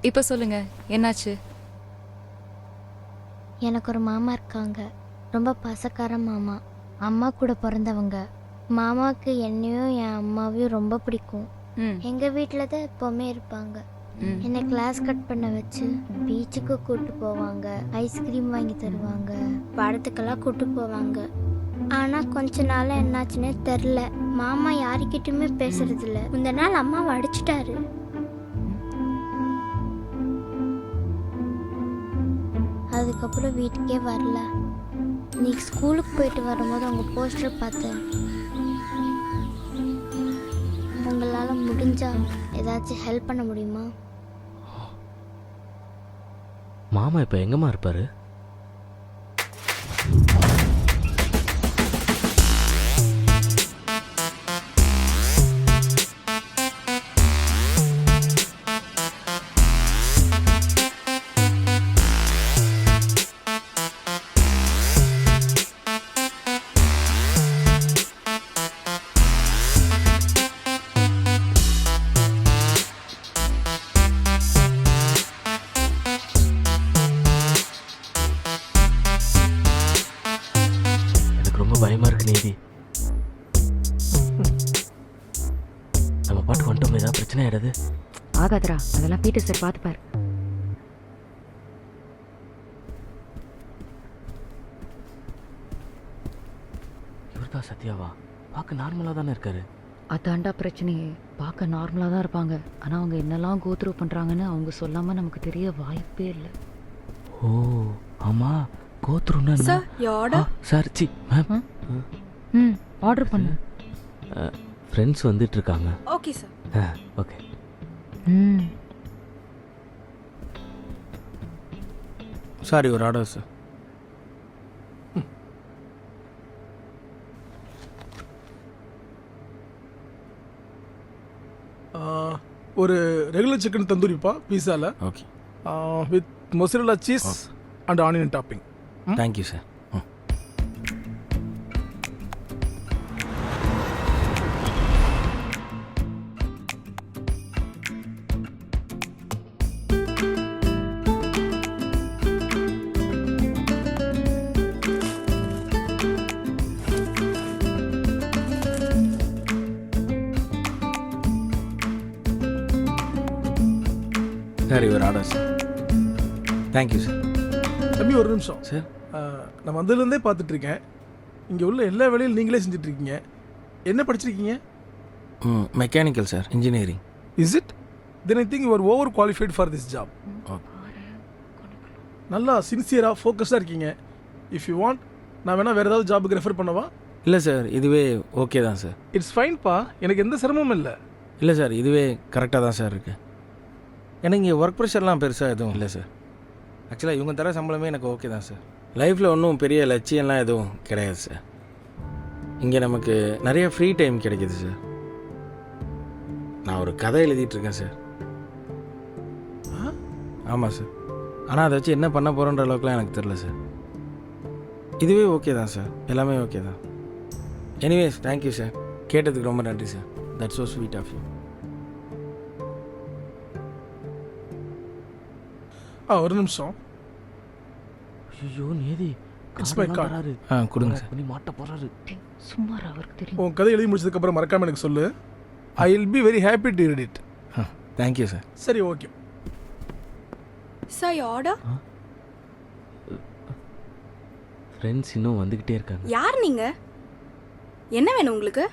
இப்போ சொல்லுங்க, என்னாச்சு? எனக்கு ஒரு மாமா இருக்காங்க. ரொம்ப பாசக்கார மாமா. அம்மா கூட பிறந்தவங்க. மாமாவுக்கு என்னையும் என் அம்மாவையும் ரொம்ப பிடிக்கும். எங்கள் வீட்டில் தான் எப்போவுமே இருப்பாங்க. என்னை கிளாஸ் கட் பண்ண வச்சு பீச்சுக்கு கூப்பிட்டு போவாங்க, ஐஸ்கிரீம் வாங்கி தருவாங்க, படத்துக்கெல்லாம் கூப்பிட்டு போவாங்க. ஆனால் கொஞ்ச நாள் என்னாச்சுன்னே தெரில, மாமா யாருக்கிட்டையுமே பேசுறதில்ல. இந்த நாள் அம்மாவை அடிச்சிட்டாரு. அதுக்கப்புறம் வீட்டுக்கே வரல. இன்னைக்கு ஸ்கூலுக்கு போயிட்டு வரும்போது அவங்க போஸ்டர் பார்த்தேன். உங்களால் முடிஞ்சா ஏதாச்சும் ஹெல்ப் பண்ண முடியுமா? மாமா இப்போ எங்கம்மா இருப்பாரு? பயமா இருக்கு நீதி. நம்ம பாட்டு வந்துட்டோம், ஏதாவது பிரச்சனை ஆயிடாது? ஆகாதரா, அதெல்லாம் பீட்டர் சார் பார்த்துப்பார். இவர்தான் சத்யாவா? பார்க்க நார்மலா தானே இருக்காரு. அதாண்டா பிரச்சனையே. பார்க்க நார்மலாக தான் இருப்பாங்க, ஆனால் அவங்க என்னெல்லாம் கோத்ரூ பண்ணுறாங்கன்னு அவங்க சொல்லாமல் நமக்கு தெரிய வாய்ப்பே இல்லை. ஓ ஆமா, கோத்ரூன்னா சார், your order? சார் சி மேம். ஆர்டர் பண்ணு. ஃப்ரெண்ட்ஸ் வந்துட்டு இருக்காங்க. Okay sir. ஓகே. சாரி, ஒரு ஆர்டர் சார். ஒரு ரெகுலர் சிக்கன் தந்தூரிப்பா பீஸாவில். Okay. With mozzarella cheese and onion topping. Thank you sir. Sir, ஒரு ஆர்டர் சார். Thank you sir. தம்பி ஒரு நிமிஷம் சார். நான் வந்ததுலேருந்தே பார்த்துட்ருக்கேன், இங்கே உள்ள எல்லா வேலையும் நீங்களே செஞ்சிட்ருக்கீங்க. என்ன படிச்சிருக்கீங்க? Mechanical sir, engineering. Is it? Then I think you are over qualified for this job. நல்லா சின்சியராக ஃபோக்கஸ்டாக இருக்கீங்க. இஃப் யூ வாண்ட், நான் வேணால் வேறு ஏதாவது ஜாபுக்கு ரெஃபர் பண்ணவா? இல்லை சார், இதுவே ஓகே தான் சார். இட்ஸ் ஃபைன்ப்பா, எனக்கு எந்த சிரமமும் இல்லை. இல்லை சார், இதுவே கரெக்டாக தான் சார் இருக்குது. எனக்கு இங்கே ஒர்க் ப்ரெஷர்லாம் பெருசாக எதுவும் இல்லை சார். ஆக்சுவலாக இவங்க தர சம்பளமே எனக்கு ஓகே தான் சார். லைஃப்பில் ஒன்றும் பெரிய லட்சியம்லாம் எதுவும் கிடையாது சார். இங்கே நமக்கு நிறைய ஃப்ரீ டைம் கிடைக்கிது சார். நான் ஒரு கதை எழுதிட்டுருக்கேன் சார். ஆமாம் சார். ஆனால் அதை வச்சு என்ன பண்ண போகிறோன்ற அளவுக்குலாம் எனக்கு தெரில சார். இதுவே ஓகே தான் சார், எல்லாமே ஓகே தான். Anyways, thank you sir. கேட்டதுக்கு ரொம்ப நன்றி sir. That's so sweet of you. ஒரு நிமிஷம். ஐயோ நீதி, இட்ஸ் மை கார்டு. கொடுங்க சார். பண்ணி மாட்ட போறாரு. சும்மாரா, அவருக்கு தெரியும். உன் கதை எழுதி முடிச்சதுக்கப்புறம் மறக்காமல் எனக்கு சொல்லு. I will be very happy to read it. Thank you sir. சரி, okay sir, your order? Friends இன்னும் வந்துக்கிட்டே இருக்காங்க. யார் நீங்க? என்ன வேணும் உங்களுக்கு?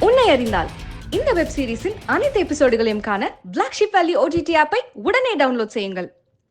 உன்னை அறிந்தால் இந்த வெப் சீரிஸின் அனைத்து எபிசோடுகளையும் காண Black Sheep Valley OTT ஆப்பை உடனே டவுன்லோட் செய்யுங்கள்.